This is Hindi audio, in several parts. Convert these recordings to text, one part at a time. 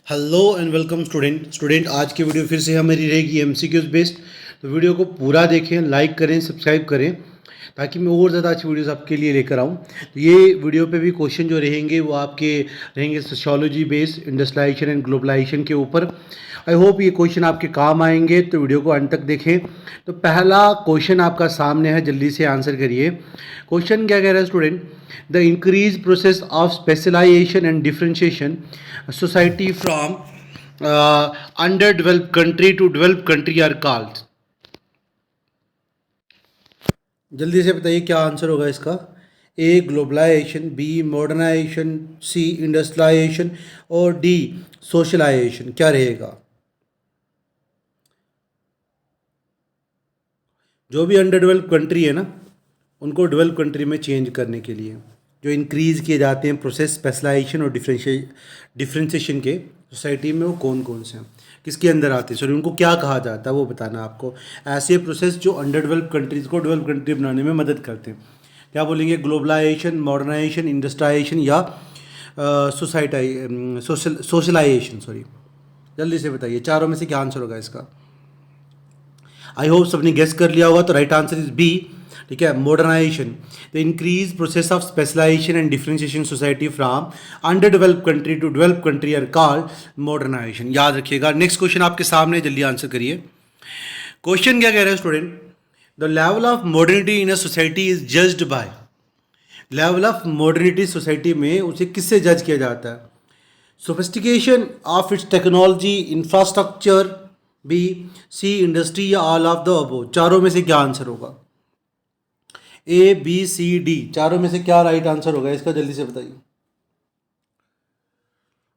हेलो एंड वेलकम स्टूडेंट आज की वीडियो फिर से हमारी रहेगी एमसीक्यूज बेस्ड। तो वीडियो को पूरा देखें, लाइक करें, सब्सक्राइब करें ताकि मैं और ज़्यादा अच्छी वीडियोस आपके लिए लेकर आऊँ। तो ये वीडियो पे भी क्वेश्चन जो रहेंगे वो आपके रहेंगे sociology based industrialisation and globalisation के ऊपर। आई होप ये क्वेश्चन आपके काम आएंगे, तो वीडियो को अंत तक देखें। तो पहला क्वेश्चन आपका सामने है, जल्दी से आंसर करिए। क्वेश्चन क्या कह रहा है student? The increase process of specialisation and differentiation society from under developed country to developed country are called. जल्दी से बताइए क्या आंसर होगा इसका। A globalisation, B modernisation, C industrialisation और डी सोशलाइजेशन। क्या रहेगा? जो भी अंडर डेवलप कंट्री है ना, उनको डेवलप कंट्री में चेंज करने के लिए जो इंक्रीज़ किए जाते हैं प्रोसेस स्पेशलाइजेशन और डिफ्रेंशिएशन के सोसाइटी में, वो कौन कौन से हैं, किसके अंदर आते हैं, सॉरी उनको क्या कहा जाता है वो बताना आपको। ऐसे प्रोसेस जो अंडर डेवलप कंट्रीज़ को डेवलप कंट्री बनाने में मदद करते हैं। क्या बोलेंगे? ग्लोबलाइजेशन, मॉडर्नाइजेशन, इंडस्ट्रियलाइजेशन या सोशलाइजेशन। सॉरी, जल्दी से बताइए चारों में से क्या आंसर होगा इसका। आई होप सबने गेस कर लिया होगा। तो राइट आंसर इज बी। ठीक है, modernisation, the increase process of specialisation and differentiation society from under develop country to develop country are called modernisation. याद रखिएगा। नेक्स्ट क्वेश्चन आपके सामने, जल्दी आंसर करिए। क्वेश्चन क्या कह रहा है student? The level of modernity in a society is judged by. Level of modernity society में उसे किससे जज किया जाता है? Sophistication of its technology, infrastructure, B, C industry या ऑल ऑफ द अबोव। चारों में से क्या आंसर होगा? ए, बी, सी, डी, चारों में से क्या राइट आंसर होगा इसका? जल्दी से बताइए।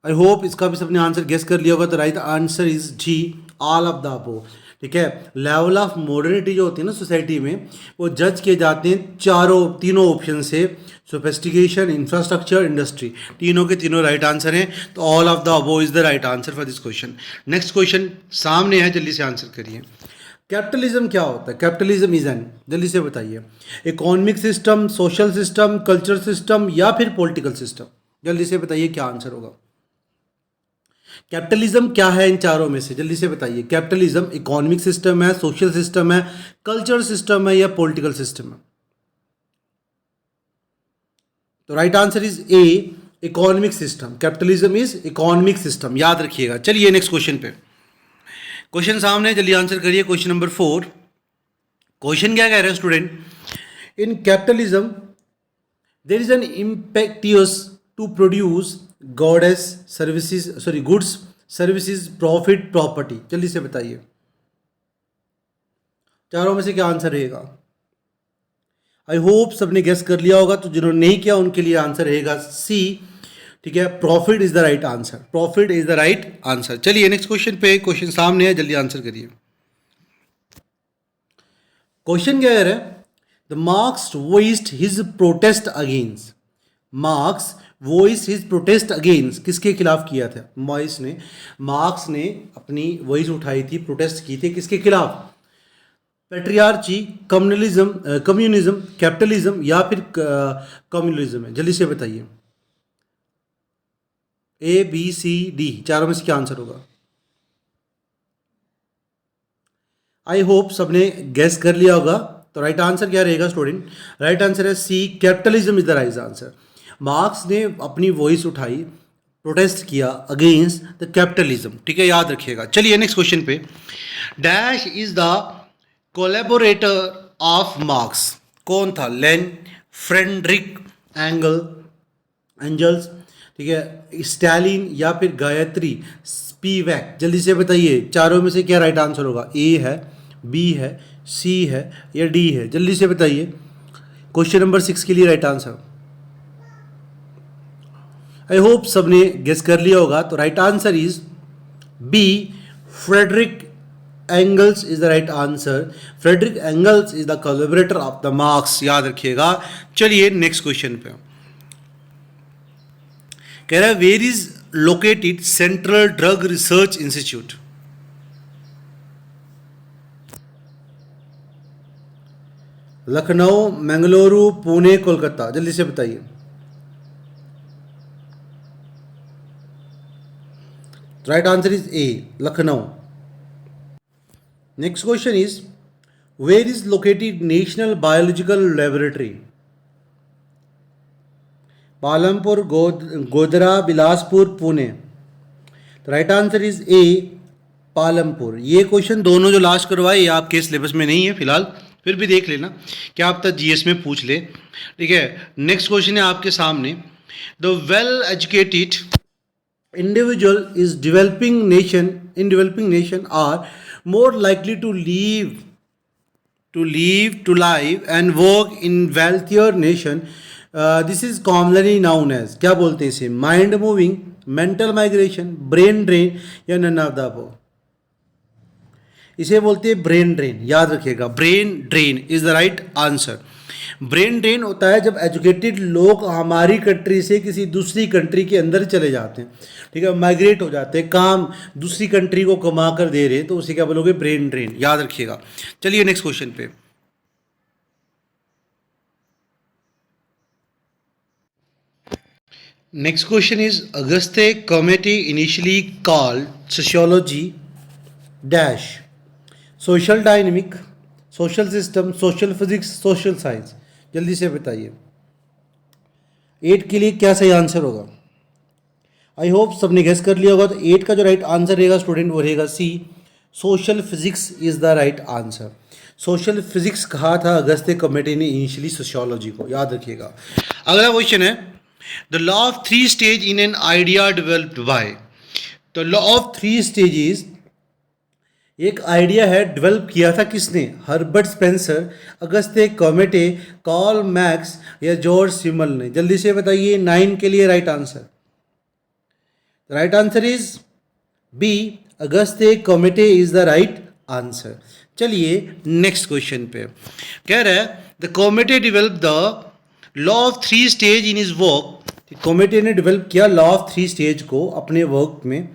आई होप इसका भी सबने आंसर गेस कर लिया होगा। तो राइट आंसर इज जी, ऑल ऑफ द अबोव। ठीक है, लेवल ऑफ मॉडर्निटी जो होती है ना सोसाइटी में, वो जज किए जाते हैं तीनों ऑप्शन से। सोफिस्टिकेशन, इंफ्रास्ट्रक्चर, इंडस्ट्री, तीनों के तीनों राइट आंसर हैं। तो all of the above is the right answer for this question. Next question सामने है, जल्दी से आंसर करिए। कैपिटलिज्म क्या होता है? कैपिटलिज्म इज एन, जल्दी से बताइए, economic system, social system, culture system या फिर पॉलिटिकल सिस्टम। जल्दी से बताइए क्या आंसर होगा। कैपिटलिज्म क्या है इन चारों में से? जल्दी से बताइए। कैपिटलिज्म इकोनॉमिक सिस्टम है, सोशल सिस्टम है, कल्चर सिस्टम है या पॉलिटिकल सिस्टम है? तो right answer is A, economic system. Capitalism is economic system, याद रखिएगा। चलिए नेक्स्ट क्वेश्चन पे। क्वेश्चन सामने, जल्दी आंसर करिए। Question number 4। क्वेश्चन क्या कह रहे हैं student? In capitalism there is an impetus to produce goddess services, sorry goods, services, profit, property. जल्दी से बताइए चारों में से क्या आंसर रहेगा। आई होप सबने गेस कर लिया होगा। तो जिन्होंने नहीं किया उनके लिए आंसर रहेगा सी। ठीक है, profit is the right answer. Profit is the right answer. चलिए नेक्स्ट क्वेश्चन पे। क्वेश्चन सामने है, जल्दी आंसर करिए। क्वेश्चन क्या कह रहा है? The marks voiced his protest against. Marks voice his protest against, किसके खिलाफ किया था? मार्क्स ने अपनी वॉइस उठाई थी, प्रोटेस्ट की थी, किसके खिलाफ? पेट्रियार्ची, कम्युनिज्म, कैपिटलिज्म या फिर कम्युनलिज्म है? जल्दी से बताइए। ए, बी, सी, डी, चारों में से क्या आंसर होगा? आई होप सबने गेस कर लिया होगा। तो राइट आंसर क्या रहेगा स्टूडेंट? राइट आंसर है C, capitalism is the right answer. Marx ने अपनी वॉइस उठाई, प्रोटेस्ट किया अगेंस्ट द कैपिटलिज्म। ठीक है, याद रखिएगा। चलिए नेक्स्ट क्वेश्चन पे। Dash is the collaborator of marks. कौन था? लेन, फ्रेडरिक एंजल्स, ठीक है, स्टैलिन या फिर गायत्री स्पीवैक। जल्दी से बताइए चारों में से क्या राइट आंसर होगा। ए है, बी है, सी है या डी है? जल्दी से बताइए। क्वेश्चन नंबर 6 के लिए राइट आंसर। आई होप सबने गेस कर लिया होगा। तो right answer is B, Frederick Engels is the right answer. Frederick Engels is the collaborator of the Marx, याद रखिएगा। चलिए नेक्स्ट क्वेश्चन पे। कह रहा है where is located Central Drug Research Institute. Lucknow, Mangaluru, Pune, Kolkata. जल्दी से बताइए। Right answer is A, Lucknow. Next question is where is located National Biological Laboratory? Palampur, Godhra, Bilaspur, Pune. तो राइट आंसर इज ए, पालमपुर. ये क्वेश्चन दोनों जो लास्ट करवाए ये आपके सिलेबस में नहीं है फिलहाल, फिर भी देख लेना क्या आप तक जीएस में पूछ ले. ठीक है, नेक्स्ट क्वेश्चन है आपके सामने. The well educated individual is developing nation are more likely to live and work in wealthier nation. This is commonly known as, क्या बोलते हैं इसे, mind moving, mental migration, brain drain या नन ऑफ द अबव. इसे बोलते हैं ब्रेन ड्रेन. याद रखिएगा, brain drain is the right answer. Brain drain होता है जब एजुकेटेड लोग हमारी कंट्री से किसी दूसरी कंट्री के अंदर चले जाते हैं. ठीक है, माइग्रेट हो जाते हैं, काम दूसरी कंट्री को कमा कर दे रहे, तो उसे क्या बोलोगे, ब्रेन ड्रेन. याद रखिएगा. चलिए नेक्स्ट क्वेश्चन पे. Next question is Agastya committee initially called sociology dash, social dynamic, social system, social physics, social science. जल्दी से बताइए 8 के लिए क्या सही आंसर होगा. आई होप सबने गेस कर लिया होगा. तो 8 का जो राइट आंसर रहेगा स्टूडेंट वो रहेगा C, social physics is the right answer. Social physics कहा था अगस्त्य कमेटी ने इनिशियली सोशियोलॉजी को. याद रखिएगा. अगला क्वेश्चन है the law of 3 stage in an idea developed by. The law of 3 stages, एक आइडिया है, डेवलप किया था किसने, Herbert Spencer, Auguste Comte, Karl Marx या जॉर्ज सिमल ने. जल्दी से बताइए 9 के लिए right answer. Right answer is B, Agastya Comte is the right answer. चलिए नेक्स्ट क्वेश्चन पे. कह रहा है the Comte develop the law of 3 stage in his work. Comte ने डेवलप किया लॉ ऑफ 3 स्टेज को अपने वर्क में.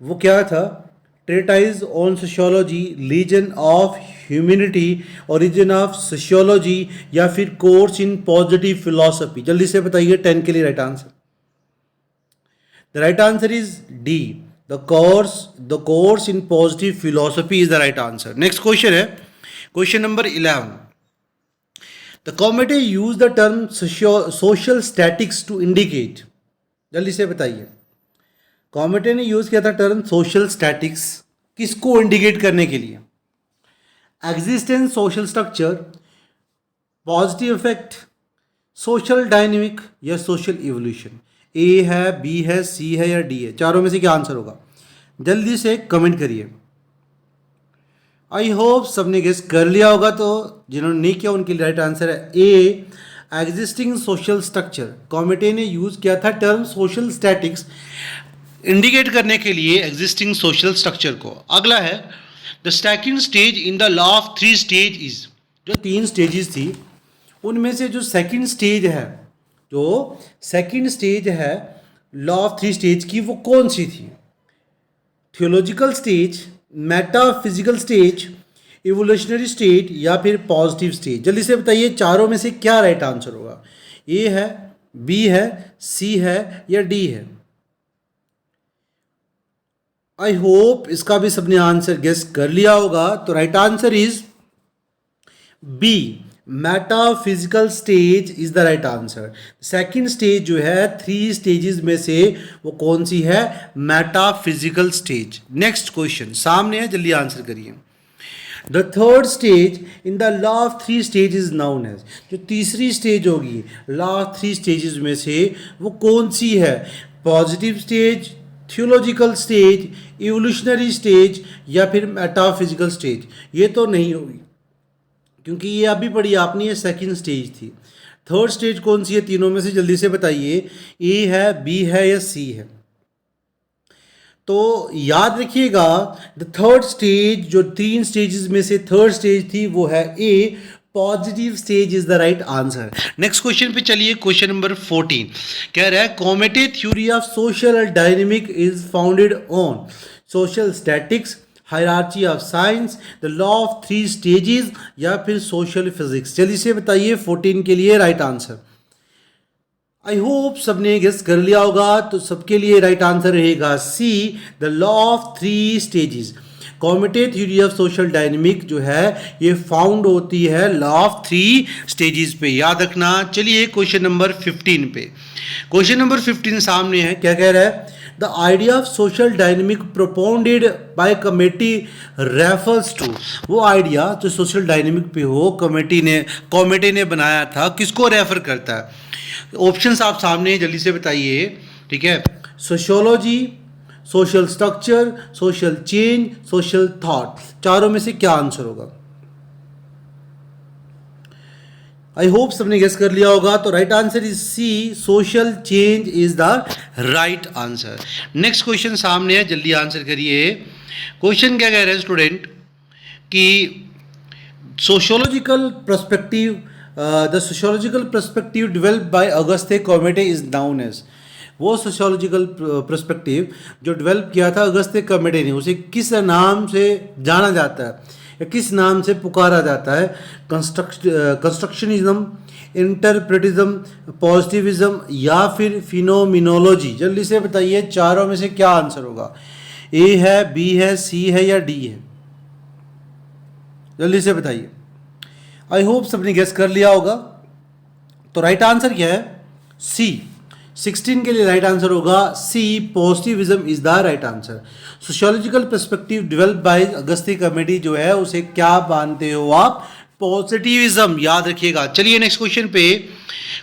वो क्या था, treatise on sociology, legion of humanity, origin of sociology या फिर कोर्स इन पॉजिटिव फिलॉसफी. जल्दी से बताइए 10 के लिए right answer. The right answer is D, the course in positive philosophy is the right answer. Next question है question number 11. The Comte use the term social statics to indicate. जल्दी से बताइए कमेटी ने यूज किया था टर्म सोशल स्टैटिक्स किसको इंडिकेट करने के लिए, existence, social structure, positive effect, social dynamic या सोशल इवोल्यूशन. ए है, बी है, सी है या डी है, चारों में से क्या आंसर होगा. जल्दी से कमेंट करिए. आई होप सबने गेस कर लिया होगा. तो जिन्होंने नहीं किया उनके लिए राइट आंसर है ए, एग्जिस्टिंग सोशल स्ट्रक्चर. कमेटी ने यूज किया था टर्म सोशल स्टैटिक्स इंडिकेट करने के लिए एग्जिस्टिंग सोशल स्ट्रक्चर को. अगला है the second stage in the law of 3 stage is. जो 3 स्टेजेस थी उनमें से जो सेकंड स्टेज है, लॉ ऑफ 3 स्टेज की, वो कौन सी थी. Theological stage, metaphysical stage, evolutionary stage या फिर पॉजिटिव स्टेज. जल्दी से बताइए चारों में से क्या राइट आंसर होगा. ए है, बी है, सी है या डी है. आई होप इसका भी सबने आंसर गेस कर लिया होगा. तो right answer is B, metaphysical stage is the right answer. Second stage जो है 3 स्टेजेस में से वो कौन सी है, मेटाफिजिकल स्टेज. नेक्स्ट क्वेश्चन सामने है, जल्दी आंसर करिए. The third stage in the law of 3 stage is known as. जो तीसरी स्टेज होगी लॉ ऑफ 3 स्टेजेस में से वो कौन सी है, positive stage, theological stage, evolutionary stage या फिर मेटाफिजिकल स्टेज. ये तो नहीं होगी क्योंकि ये अभी पढ़ी आपने, ये सेकंड स्टेज थी. थर्ड स्टेज कौन सी है तीनों में से, जल्दी से बताइए. ए है, बी है या सी है. तो याद रखिएगा द थर्ड स्टेज, जो 3 स्टेजेस में से थर्ड स्टेज थी वो है A, positive stage is the right answer. Next question पे चलिए. क्वेश्चन नंबर 14 कह रहा है Comte theory of social dynamic is founded on social statics, hierarchy of science, the law of 3 stages या फिर सोशल फिजिक्स. जल्दी से बताइए 14 के लिए राइट आंसर. आई होप सबने गेस कर लिया होगा, तो सबके लिए राइट आंसर रहेगा C, the law of 3 stages. Comte theory of social dynamic जो है ये फाउंड होती है लॉ ऑफ 3 स्टेजेस पे, याद रखना। चलिए क्वेश्चन नंबर 15 पे, क्वेश्चन नंबर 15 सामने है, क्या कह रहा है? The idea of social dynamic propounded by Comte refers to, वो आइडिया जो सोशल डायनेमिक पे हो कमेटी ने बनाया था, किसको रेफर करता है? ऑप्शंस आप सामने जल्दी से बताइए, ठीक है। Sociology, social structure, social change, social thought, चारों में से क्या आंसर होगा? आई होप सबने गेस कर लिया होगा, तो right answer is C, social change is the right answer. Next question सामने है, जल्दी आंसर करिए। क्वेश्चन क्या कह रहे हैं स्टूडेंट कि sociological perspective, the sociological perspective developed by Auguste Comte is known as, वो सोशियोलॉजिकल पर्सपेक्टिव जो डेवलप किया था अगस्ते कॉमेटे ने, उसे किस नाम से जाना जाता है या किस नाम से पुकारा जाता है? कंस्ट्रक्शनिज्म, इंटरप्रेटिज्म, पॉजिटिविज्म या फिर फिनोमिनोलॉजी? जल्दी से बताइए, चारों में से क्या आंसर होगा? ए है, बी है, सी है या डी है? जल्दी से बताइए। आई होप सबने गेस कर लिया होगा, तो राइट आंसर क्या है? सी। 16 के लिए राइट आंसर होगा C, positivism is the right answer. Sociological perspective develop by Auguste Comte जो है उसे क्या मानते हो आप? पॉजिटिविज्म, याद रखिएगा। चलिए नेक्स्ट क्वेश्चन पे,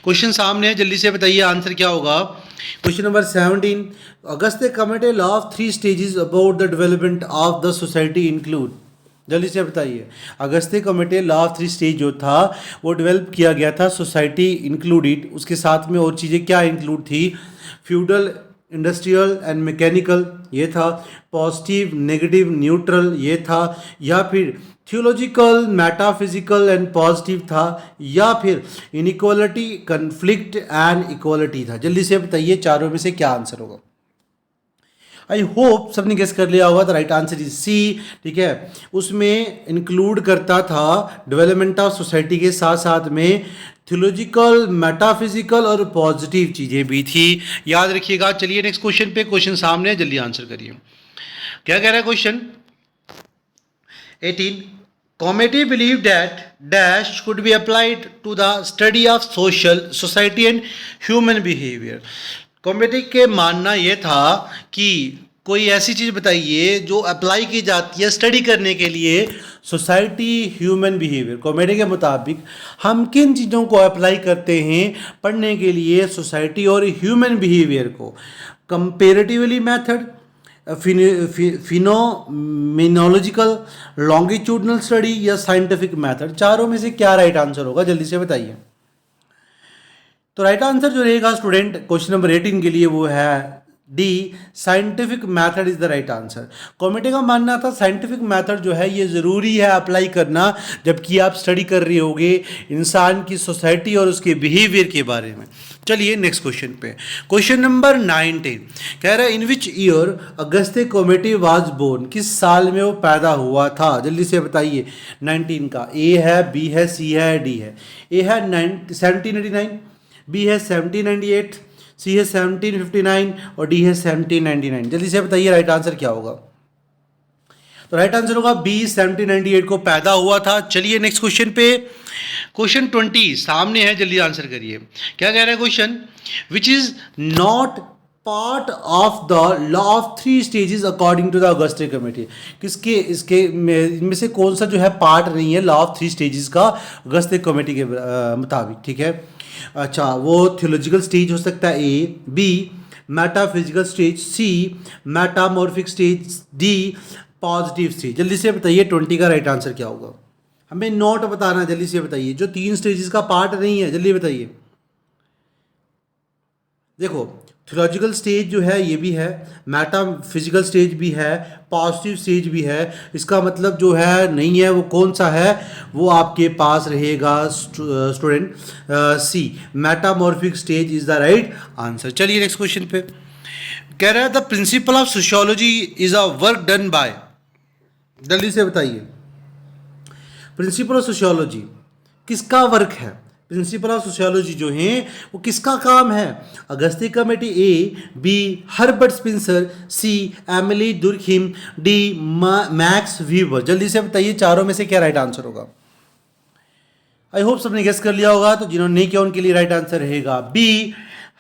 क्वेश्चन सामने है, जल्दी से बताइए आंसर क्या होगा। Question number 17, Auguste Comte law of 3 stages about the development of the society include? जल्दी से बताइए। Auguste Comte law of 3 stage जो था वो डेवलप किया गया था, सोसाइटी इंक्लूडेड, उसके साथ में और चीज़ें क्या इंक्लूड थी? फ्यूडल, इंडस्ट्रियल एंड मैकेनिकल ये था, पॉजिटिव, नेगेटिव, न्यूट्रल ये था, या फिर थियोलॉजिकल, मेटाफिजिकल एंड पॉजिटिव था, या फिर इनइक्वालिटी, कन्फ्लिक्ट एंड इक्वालिटी था? जल्दी से बताइए, चारों में से क्या आंसर होगा? आई होप सबने गेस कर लिया होगा, तो राइट आंसर इज सी, ठीक है। उसमें इंक्लूड करता था डेवलपमेंट ऑफ सोसाइटी के साथ साथ में थियोलॉजिकल, मेटाफिजिकल और पॉजिटिव चीज़ें भी थी, याद रखिएगा। चलिए नेक्स्ट क्वेश्चन पे, क्वेश्चन सामने है, जल्दी आंसर करिए। क्या कह रहा है question 18, Comte believe that dash could be applied to the study of social society and human behaviour. Comte के मानना यह था कि कोई ऐसी चीज़ बताइए जो अप्लाई की जाती है स्टडी करने के लिए सोसाइटी, ह्यूमन बिहेवियर। कॉमेटी के मुताबिक हम किन चीज़ों को अप्लाई करते हैं पढ़ने के लिए सोसाइटी और ह्यूमन बिहेवियर को? Comparatively method, phenomenological, longitudinal study या साइंटिफिक मेथड? चारों में से क्या राइट आंसर होगा? जल्दी से बताइए। तो राइट आंसर जो रहेगा स्टूडेंट क्वेश्चन नंबर 18 के लिए वो है D, scientific method is the right answer. Committee का मानना था साइंटिफिक मेथड जो है ये ज़रूरी है अप्लाई करना जबकि आप स्टडी कर रहे होगे इंसान की सोसाइटी और उसके बिहेवियर के बारे में। चलिए नेक्स्ट क्वेश्चन पे, क्वेश्चन नंबर 19 कह रहा है in which year Auguste Comte was born? किस साल में वो पैदा हुआ था? जल्दी से बताइए। 19 का ए है, बी है, सी है, डी है? ए है 1789, बी है 1798, सी है 1759 और डी है 1799। जल्दी से बताइए राइट आंसर क्या होगा? तो राइट आंसर होगा बी, 1798 को पैदा हुआ था। चलिए नेक्स्ट क्वेश्चन पे, क्वेश्चन 20 सामने है, जल्दी आंसर करिए। क्या कह रहा है question? Which is not part of the law of 3 stages according to the Auguste Comte? किसके इसके इनमें से कौन सा जो है पार्ट नहीं है लॉ ऑफ 3 स्टेजेस का अगस्ते कमेटी के मुताबिक? ठीक है, अच्छा, वो थियोलॉजिकल स्टेज हो सकता है A, B metaphysical stage, C metamorphic stage, D positive stage. जल्दी से बताइए 20 का राइट आंसर क्या होगा? हमें नोट बताना, जल्दी से बताइए जो 3 स्टेजेस का पार्ट नहीं है, जल्दी बताइए। देखो थियोलॉजिकल स्टेज जो है ये भी है, मेटाफिजिकल स्टेज भी है, पॉजिटिव स्टेज भी है। इसका मतलब जो है नहीं है वो कौन सा है? वो आपके पास रहेगा student C, metamorphic stage is the right answer. चलिए नेक्स्ट क्वेश्चन पे, कह रहा है the principle of sociology is a work done by? जल्दी से बताइए। प्रिंसिपल ऑफ सोशियोलॉजी किसका वर्क है? प्रिंसिपल ऑफ सोशियोलॉजी जो हैं वो किसका काम है? Auguste Comte, A, B Herbert Spencer, C Emile Durkheim, D Max Weber. जल्दी से बताइए चारों में से क्या राइट आंसर होगा। आई होप सबने गेस कर लिया होगा, तो जिन्होंने नहीं किया उनके लिए राइट आंसर रहेगा B,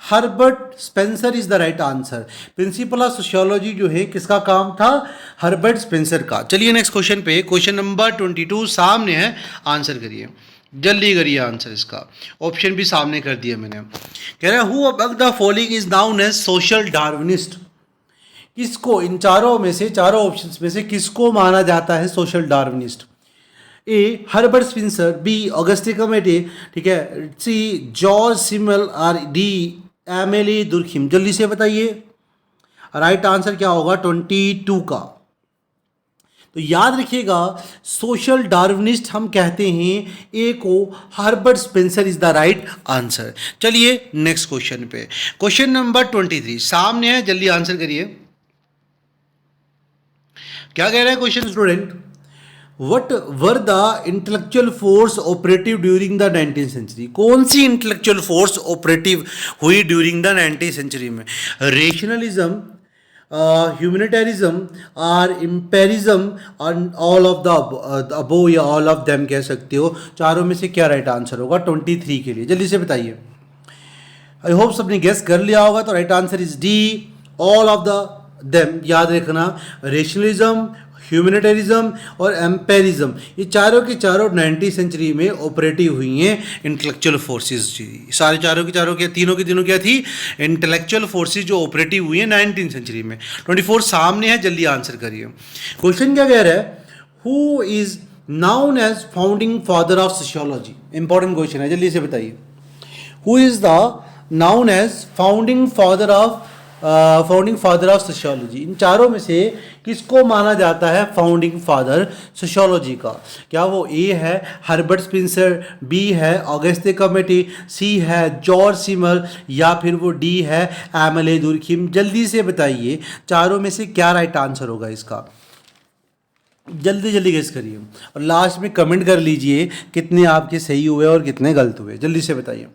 Herbert Spencer is the right answer. Principle of sociology जो है किसका काम था? हर्बर्ट स्पेंसर का। चलिए नेक्स्ट क्वेश्चन पे, क्वेश्चन नंबर 22 सामने है, आंसर करिए, जल्दी करिए आंसर इसका। ऑप्शन भी सामने कर दिया मैंने। कह रहा है who among the following is known as social Darwinist. किसको, इन चारों में से, चारों ऑप्शंस में से किसको माना जाता है social Darwinist? A Herbert Spencer, B Auguste Comte, ठीक है, सी जॉर्ज सिमल, और डी एमिली दुर्खिम। जल्दी से बताइए राइट आंसर क्या होगा 22 का। तो याद रखिएगा सोशल डार्विनिस्ट हम कहते हैं ए को, Herbert Spencer is the right answer. चलिए नेक्स्ट क्वेश्चन पे, क्वेश्चन नंबर 23 सामने है, जल्दी आंसर करिए। क्या कह रहा है question student? What were the intellectual force operative during the 19th century. कौन सी इंटेलेक्चुअल फोर्स ऑपरेटिव हुई ड्यूरिंग द 19th सेंचुरी में? रेशनलिज्म, ह्यूमैनिटेरिज्म और एम्पिरिज्म, और ऑल ऑफ द अबो, या ऑल ऑफ देम कह सकते हो। चारों में से क्या राइट आंसर होगा 23 के लिए? जल्दी से बताइए। आई होप सबने गेस कर लिया होगा, तो right answer is D, all of the them. याद रखना रेशनलिज्म, ह्यूमैनिटेरिज्म और एम्पिरिज्म, ये चारों के चारों 19th सेंचुरी में ऑपरेटिव हुई हैं इंटेलेक्चुअल फोर्सेस जी। सारे चारों के चारों क्या, तीनों की तीनों क्या थी? इंटेलेक्चुअल फोर्सेस जो ऑपरेटिव हुई हैं 19th सेंचुरी में। 24 सामने है, जल्दी आंसर करिए। क्वेश्चन क्या कह रहा है? Who is known as founding father of sociology. Important question है, जल्दी से बताइए। Who is the known as founding father of sociology. इन चारों में से किसको माना जाता है फाउंडिंग फादर सोशियोलॉजी का? क्या वो ए है हर्बर्ट स्पेंसर, बी है ऑगस्टे कमेटी, सी है जॉर्ज सिमल, या फिर वो डी है एमिली दुर्खिम? जल्दी से बताइए चारों में से क्या राइट आंसर होगा इसका। जल्दी जल्दी गेस करिए और लास्ट में कमेंट कर लीजिए कितने आपके सही हुए और कितने गलत हुए। जल्दी से बताइए।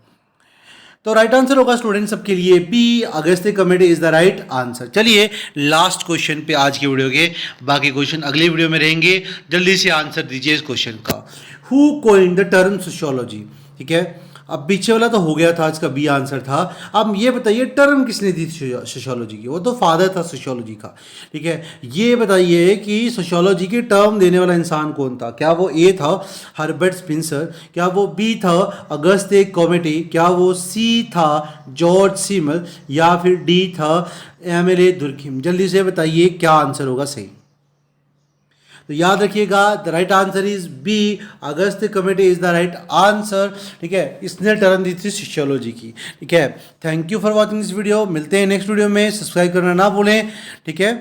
तो राइट आंसर होगा स्टूडेंट सबके लिए B, Auguste Comte is the right answer. चलिए लास्ट क्वेश्चन पे आज की वीडियो के, बाकी क्वेश्चन अगली वीडियो में रहेंगे। जल्दी से आंसर दीजिए इस क्वेश्चन का। Who coined the term sociology. ठीक है, अब पीछे वाला तो हो गया था, इसका बी आंसर था। अब ये बताइए टर्म किसने दी सोशियोलॉजी की? वो तो फादर था सोशियोलॉजी का। ठीक है, ये बताइए कि सोशियोलॉजी की टर्म देने वाला इंसान कौन था? क्या वो ए था हर्बर्ट स्पेंसर, क्या वो बी था अगस्ते कमेटी, क्या वो सी था जॉर्ज सिमल, या फिर डी था एमिली दुर्खिम? जल्दी से बताइए क्या आंसर होगा सही। तो याद रखिएगा the right answer is B, Auguste Comte is the right answer. ठीक है, इसने टर्म दी थी सोशियोलॉजी की। ठीक है, thank you for watching this video. मिलते हैं नेक्स्ट वीडियो में, सब्सक्राइब करना ना भूलें। ठीक है।